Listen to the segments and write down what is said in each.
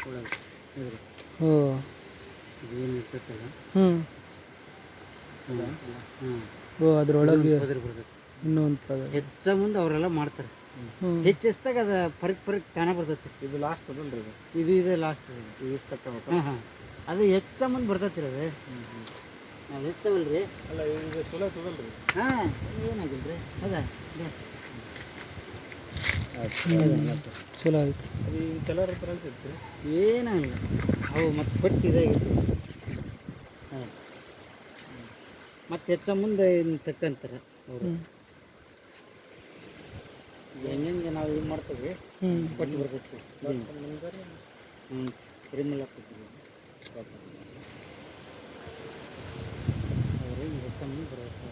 ಒಳಗೆ ಇದ್ರ ಓ ಇದೇನು ಇರ್ತೈತಲ್ಲ ಹ್ಞೂ ಹಾಂ ಓ ಅದ್ರೊಳಗೆ ಪದರ ಬರ್ತೈತೆ. ಇನ್ನೂ ಒಂದು ಪದ. ಹೆಚ್ಚ ಮುಂದೆ ಅವರೆಲ್ಲ ಮಾಡ್ತಾರೆ. ಹ್ಞೂ ಹೆಚ್ಚೆಚ್ಚಾಗ ಅದು ಪರಕ್ ತಾನೇ ಬರ್ತೈತಿ. ಇದು ಲಾಸ್ಟ್ ಅದಲ್ರಿ ಇದು ಇದು ಲಾಸ್ಟ್ ಇಷ್ಟು ತಕ್ಕೋಬೇಕು. ಹಾಂ ಹಾಂ ಅದು ಹೆಚ್ಚ ಮುಂದೆ ಬರ್ತೈತಿ ರೀ ಅದು. ನಾವು ಹೆಚ್ಚವಲ್ರಿ. ಅಲ್ಲ ಇದು ಚಲೋ ಐತದಲ್ರಿ. ಹಾಂ ಏನಾಗಿಲ್ಲ ರೀ ಅದ ಚಲೋ ಆಯ್ತು. ಅದು ಈ ಕಲರ್ ಥರ ಅಂತೈತಿ. ಏನಾಗಿಲ್ಲ ಅವು ಮತ್ತೆ ಪಟ್ಟಿ ಇದಾಗಿತ್ತು. ಹಾಂ ಮತ್ತು ಹೆಚ್ಚ ಮುಂದೆ ಇನ್ನು ತಕ್ಕಂತಾರೆ ಅವರು. ಹೆಂಗೆ ನಾವು ಇದು ಮಾಡ್ತೀವಿ ಪಟ್ಟಿ ಬರ್ತೈತಿ. ಹ್ಞೂ ಪರಿಮಳ ಹಾಕ್ತೀವಿ ಅವ್ರು ಹಿಂಗೆ ಹೆಚ್ಚ ಮುಂದೆ ಬರುತ್ತೆ.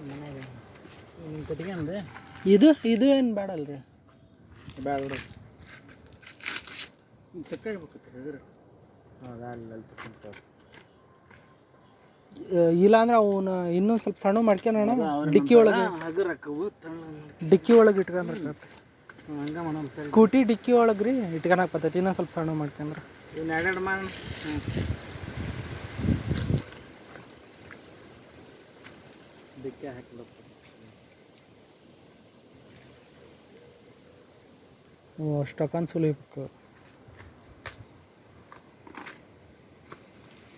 ಮನೆಗೆ ನಿಮ್ಮ ಕಟ್ಟಿಗೆ ಅಂದ್ರೆ ಇದು ಏನು ಬೇಡಲ್ರಿ. ಬೇಡ ಬಿಡು. ತಕ್ಕಾಗ್ಬೇಕತ್ರಿ ಅದ್ರ. ಹೌದಾ ಅಲ್ಲಿ ತಗೊಂಡು ಇಲ್ಲಾಂದ್ರೆ ಅವನ್ನ ಇನ್ನೊಂದು ಸ್ವಲ್ಪ ಸಣ್ಣ ಮಾಡ್ಕೊಳೋಣ. ಡಿಕ್ಕಿ ಒಳಗೆ ಹಗರಕ್ಕವು ಡಿಕ್ಕಿ ಒಳಗೆ ಇಟ್ಕೊಂಡ್ರೆ ಹಂಗೆ ಮಾಡೋಣ. ಸ್ಕೂಟಿ ಡಿಕ್ಕಿ ಒಳಗೆ ರೀ ಇಟ್ಕೊಳಕ್ಕೆ ಬರ್ತೈತಿ. ಇನ್ನೊಂದು ಸ್ವಲ್ಪ ಸಣ್ಣ ಮಾಡ್ಕೊಂಡ್ರೆ ಇನ್ನು ಎರಡೆರಡು ಮಾಡಿ ಡಿಕ್ಕಿ ಹಾಕ್ಬೇಕು. ಅಷ್ಟಕ್ಕಂದು ಸುಲಿಬೇಕು.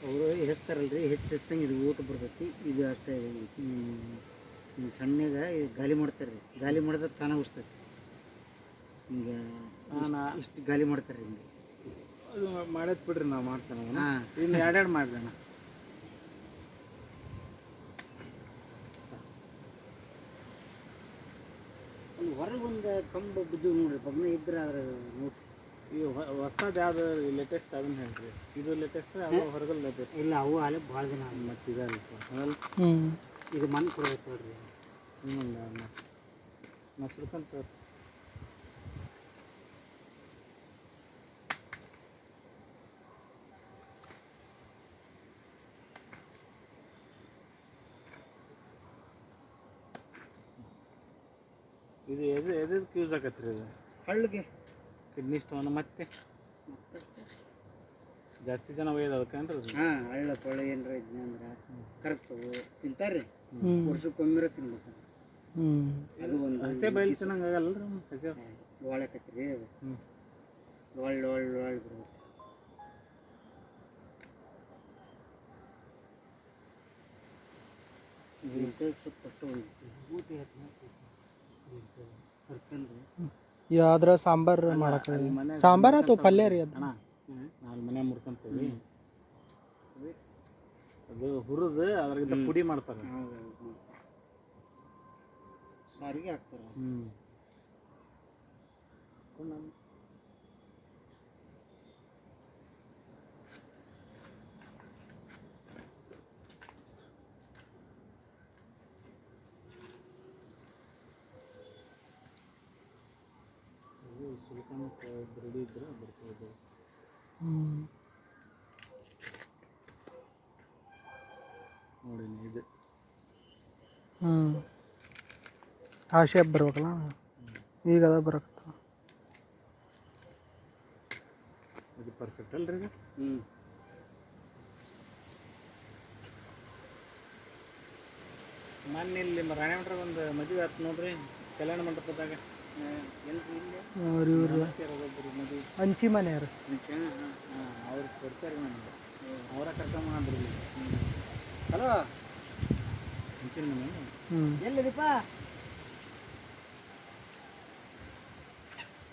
ಅವರು ಹೆಚ್ಚ್ತಾರಲ್ರಿ, ಹೆಚ್ಚಂಗೆ ಇದು ಊಟ ಬರ್ತೈತಿ. ಇದು ಅಷ್ಟೇ ಹಿಂಗೆ ಸಣ್ಣಗ ಗಾಲಿ ಮಾಡ್ತಾರೆ ರೀ. ಗಾಲಿ ಮಾಡಿದ್ರೆ ತಾನೇ ಉಳಿಸ್ತೈತಿ. ಹಿಂಗೆ ಇಷ್ಟು ಗಾಲಿ ಮಾಡ್ತಾರೆ ರೀ ಹಿಂಗೆ. ಅದು ಮಾಡೈತೆ ಬಿಡ್ರಿ, ನಾವು ಮಾಡ್ತೇನೆ. ಹಾಂ ಇನ್ನು ಎರಡೆರಡು ಮಾಡಿರಿ ಅಣ್ಣ. ಅಲ್ಲಿ ಹೊರಗೆ ಒಂದು ಕಂಬ ಬಿದ್ದು ನೋಡ್ರಿ, ಬಗ್ನ ಇದ್ರೆ ಅದ್ರ ನೋಡಿ. ಈ ಹೊಸದು ಯಾವ್ದು ಲೇಟೆಸ್ಟ್ ಅದನ್ನ ಹೇಳ್ರಿ. ಇದು ಲೇಟೆಸ್ಟ್ ಅದು ಹೊರಗಲ್ ಲೇಟೆಸ್ಟ್? ಇಲ್ಲ, ಅವು ಅಲ್ಲೇ ಭಾಳ ದಿನ ಮತ್ತು ಇದಲ್ಲ ಅದಲ್ಲ. ಇದು ಮಣ್ಣು ಕೊಡ್ಬೇಕು ನೋಡ್ರಿ. ಇನ್ನೊಂದು ಮೊಸರುಕಂತ ಇದು ಎದಕ್ಕೆ ಯೂಸ್ ಆಗತ್ತೆ ರೀ? ಇದು ಹಳ್ಳಿಗೆ ಕಿಡ್ನಿ ಸ್ಟೋನ್ ಮತ್ತೆ ಜಾಸ್ತಿ ಜನ ಒಯ್ಯೋದು ಅದಕ್ಕೇನ್ರಿ ಅದು? ಹಾಂ, ಹಳ್ಳ ಪಳ್ಳ ಏನಾರ ಇದ್ನ ಅಂದ್ರೆ ಕರೆಕ್ಟ್ ತಿಂತಾರೆ ರೀ. ವರ್ಷಕ್ಕೊಮ್ಮಿರ ತಿನ್ಬೇಕು. ಅದು ಒಂದು ಹಸೆ ಬಯಲು ಚೆನ್ನಾಗಿ ಆಗಲ್ಲ ರೀ. ಹಸೆ ಒಳಕತ್ತಿ ರೀ ಅದು. ಒಳ್ಳೆ ಒಳ್ಳೆ ಒಳ್ಳೆ ಬಿಡ್ಬೇಕು. ಸ್ವಲ್ಪ ಅಷ್ಟು ಊಟಿ ಯಾವ್ದ್ರ ಸಾಂಬಾರು ಮಾಡಕ್ಕೆ ಸಾಂಬಾರು ಅಥವಾ ಪಲ್ಯ ರೀ ಅದು. ನಾಲ್ ಮನೆ ಮುರ್ಕೊಂತೀವಿ. ಅದು ಹುರಿದು ಅದ್ರಾಗಿಂದ ಪುಡಿ ಮಾಡ್ತಾರೆ. ಸಾರಿಗೆ ಹಾಕ್ತಾರೆ. ಸುಲ್ತಾನ ರೆಡಿ ಇದ್ರೆ ಬರ್ಬೋದು. ನೋಡಿ ಇದು ಆ ಶೇಪ್ ಬರ್ಬೇಕಲ್ಲ. ಈಗ ಅದ ಬರಕತ್ತ. ಇದು ಪರ್ಫೆಕ್ಟ್ ಅಲ್ರಿ ಇದು? ಮೊನ್ನೆ ಇಲ್ಲಿ ರಾಣಿಮಠದಾಗ ಒಂದು ಮದುವೆ ಆಯ್ತು ನೋಡ್ರಿ, ಕಲ್ಯಾಣ ಮಂಟಪದಾಗ. ಇವ್ರು ಹಂಚಿ ಮನೆಯವ್ರು. ಅವ್ರು ಕೊಡ್ತಾರೆ ನನಗೆ. ಅವರ ಕರ್ಕೊಂಬಂದ್ರಿ. ಹಲೋ, ಹಂಚಿನ ಮನೆ ಎಲ್ಲಿದೀಪ?